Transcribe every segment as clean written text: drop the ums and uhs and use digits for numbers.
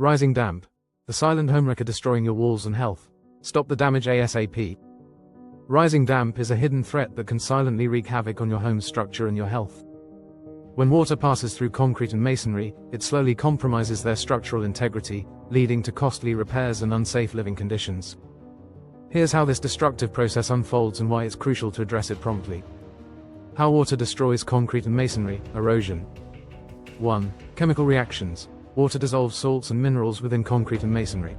Rising damp. The silent homewrecker destroying your walls and health. Stop the damage ASAP. Rising damp is a hidden threat that can silently wreak havoc on your home's structure and your health. When water passes through concrete and masonry, it slowly compromises their structural integrity, leading to costly repairs and unsafe living conditions. Here's how this destructive process unfolds and why it's crucial to address it promptly. How water destroys concrete and masonry. Erosion. 1. Chemical reactions. Water dissolves salts and minerals within concrete and masonry.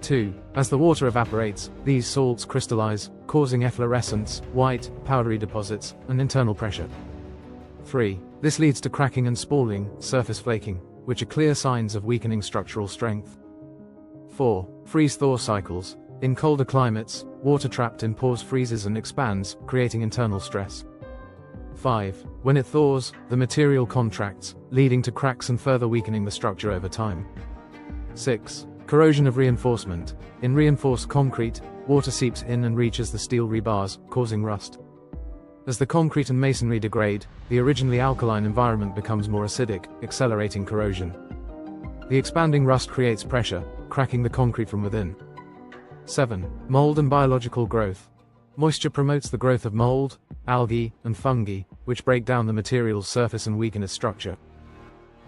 2. As the water evaporates, these salts crystallize, causing efflorescence, white, powdery deposits, and internal pressure. 3. This leads to cracking and spalling, surface flaking, which are clear signs of weakening structural strength. 4. Freeze-thaw cycles. In colder climates, water trapped in pores freezes and expands, creating internal stress. 5. When it thaws, the material contracts, leading to cracks and further weakening the structure over time. 6. Corrosion of reinforcement. In reinforced concrete, water seeps in and reaches the steel rebars, causing rust. As the concrete and masonry degrade, the originally alkaline environment becomes more acidic, accelerating corrosion. The expanding rust creates pressure, cracking the concrete from within. 7. Mold and biological growth. Moisture promotes the growth of mold, algae, and fungi, which break down the material's surface and weaken its structure.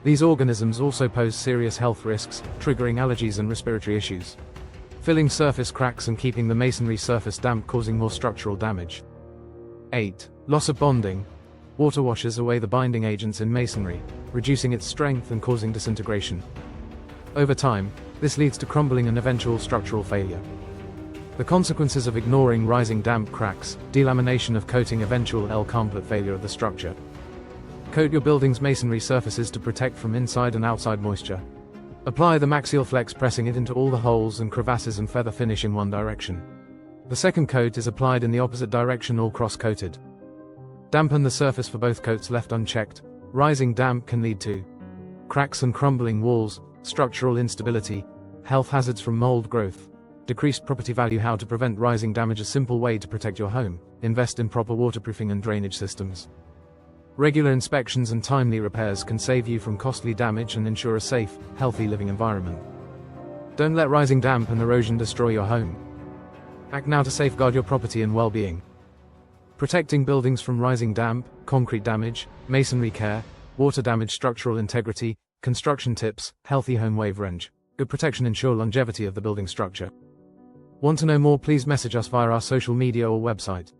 These organisms also pose serious health risks, triggering allergies and respiratory issues. Filling surface cracks and keeping the masonry surface damp, causing more structural damage. 8. Loss of bonding. Water washes away the binding agents in masonry, reducing its strength and causing disintegration. Over time, this leads to crumbling and eventual structural failure. The consequences of ignoring rising damp cracks, delamination of coating, eventual complete failure of the structure. Coat your building's masonry surfaces to protect from inside and outside moisture. Apply the Maxial Flex, pressing it into all the holes and crevasses and feather finish in one direction. The second coat is applied in the opposite direction or cross-coated. Dampen the surface for both coats left unchecked. Rising damp can lead to cracks and crumbling walls, structural instability, health hazards from mold growth, decreased property value. How to prevent rising damage? A simple way to protect your home: invest in proper waterproofing and drainage systems. Regular inspections and timely repairs can save you from costly damage and ensure a safe, healthy living environment. Don't let rising damp and erosion destroy your home. Act now to safeguard your property and well-being. Protecting buildings from rising damp, concrete damage, masonry care, water damage, structural integrity, construction tips, healthy home wave range. Good protection ensure longevity of the building structure. Want to know more? Please message us via our social media or website.